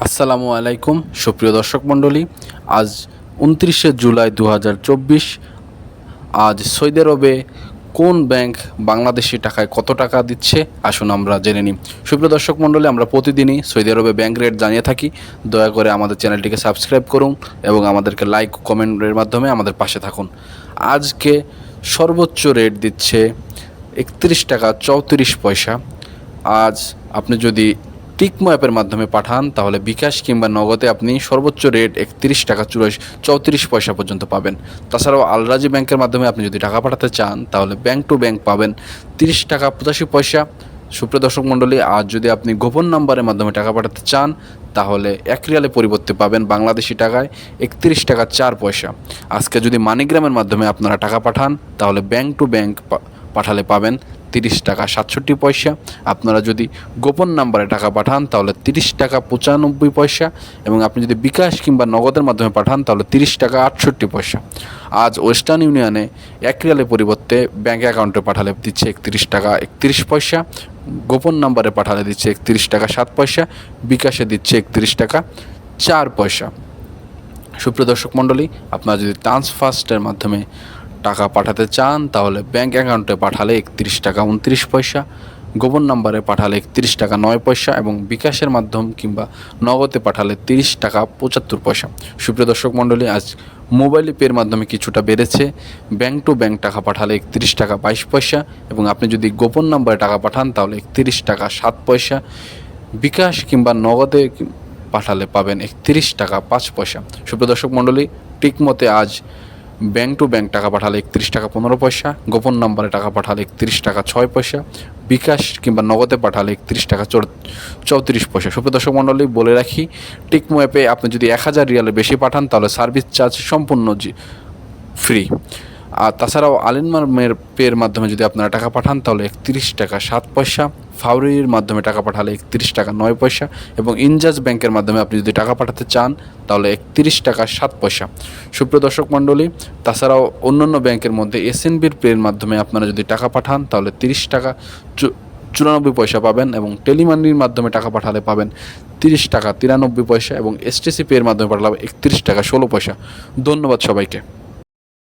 আসসালামু আলাইকুম সুপ্রিয় দর্শক মণ্ডলী। আজ 29শে জুলাই 2024। আজ সৌদি আরবে কোন ব্যাংক বাংলাদেশি টাকায় কত টাকা দিচ্ছে আসুন আমরা জেনে নিই। সুপ্রিয় দর্শক মণ্ডলী, আমরা প্রতিদিনই সৌদি আরবে ব্যাংক রেট জানিয়ে থাকি। দয়া করে আমাদের চ্যানেলটিকে সাবস্ক্রাইব করুন এবং আমাদেরকে লাইক কমেন্টের মাধ্যমে আমাদের পাশে থাকুন। আজকে সর্বোচ্চ রেট দিচ্ছে 31 টাকা 34 পয়সা। আজ আপনি যদি টিকমো অ্যাপের মাধ্যমে পাঠান তাহলে বিকাশ কিংবা নগদে আপনি সর্বোচ্চ রেট 31 টাকা 34 পয়সা পর্যন্ত পাবেন। তাছাড়াও আলরাজি ব্যাংকের মাধ্যমে আপনি যদি টাকা পাঠাতে চান তাহলে ব্যাংক টু ব্যাংক পাবেন 30 টাকা 85 পয়সা। সুপ্রিয় দর্শক মণ্ডলী, আজ যদি আপনি গোপন নাম্বারের মাধ্যমে টাকা পাঠাতে চান তাহলে 1 রিয়ালের পরিবর্তে পাবেন বাংলাদেশি টাকায় 31 টাকা 4 পয়সা। আজকে যদি মানিগ্রামের মাধ্যমে আপনারা টাকা পাঠান তাহলে ব্যাংক টু ব্যাংক পাঠালে পাবেন 30 টাকা 67 পয়সা। আপনারা যদি গোপন নাম্বারে টাকা পাঠান তাহলে 30 টাকা 95 পয়সা এবং আপনি যদি বিকাশ কিংবা নগদের মাধ্যমে পাঠান তাহলে 30 টাকা 68 পয়সা। আজ ওয়েস্টার্ন ইউনিয়নে 1 রিয়ালের পরিবর্তে ব্যাঙ্ক অ্যাকাউন্টে পাঠালে দিচ্ছে 31 টাকা 31 পয়সা, গোপন নাম্বারে পাঠালে দিচ্ছে 31 টাকা 7 পয়সা, বিকাশে দিচ্ছে 31 টাকা 4 পয়সা। সুপ্রিয় দর্শক মণ্ডলী, আপনারা যদি ট্রান্সফার্স্টের মাধ্যমে টাকা পাঠাতে চান তাহলে ব্যাঙ্ক অ্যাকাউন্টে পাঠালে 31 টাকা 29 পয়সা, গোপন নাম্বারে পাঠালে 31 টাকা 9 পয়সা এবং বিকাশের মাধ্যম কিংবা নগদে পাঠালে 30 টাকা 75 পয়সা। সুপ্রিয় দর্শক মণ্ডলী, আজ মোবাইল পের মাধ্যমে কিছুটা বেড়েছে। ব্যাঙ্ক টু ব্যাঙ্ক টাকা পাঠালে 31 টাকা 22 পয়সা এবং আপনি যদি গোপন নাম্বারে টাকা পাঠান তাহলে 31 টাকা 7 পয়সা, বিকাশ কিংবা নগদে পাঠালে পাবেন 31 টাকা 5 পয়সা। সুপ্রিয় দর্শক মণ্ডলী, টিকমতে আজ ব্যাঙ্ক টু ব্যাঙ্ক টাকা পাঠালে 31 টাকা 15 পয়সা, গোপন নাম্বারে টাকা পাঠালে 31 টাকা 6 পয়সা, বিকাশ কিংবা নগদে পাঠালে 31 টাকা 34 পয়সা। সুপ্রিয় দর্শক মণ্ডলী, বলে রাখি, টিকমো অ্যাপে আপনি যদি 1000 রিয়ালের বেশি পাঠান তাহলে সার্ভিস চার্জ সম্পূর্ণ ফ্রি। আর তাছাড়াও আলিনমার পের মাধ্যমে যদি আপনারা টাকা পাঠান তাহলে 31 টাকা 7 পয়সা, ফাউরির মাধ্যমে টাকা পাঠালে 31 টাকা 9 পয়সা এবং ইনজাজ ব্যাংকের মাধ্যমে আপনি যদি টাকা পাঠাতে চান তাহলে 31 টাকা 7 পয়সা। সুপ্রিয় দর্শক মণ্ডলী, তাছাড়াও অন্যান্য ব্যাংকের মধ্যে এসএনবির পের মাধ্যমে আপনারা যদি টাকা পাঠান তাহলে 30 টাকা 94 পয়সা পাবেন এবং টেলিমানির মাধ্যমে টাকা পাঠালে পাবেন 30 টাকা 93 পয়সা এবং এসটিসি পের মাধ্যমে পাঠালে 31 টাকা 16 পয়সা। ধন্যবাদ সবাইকে।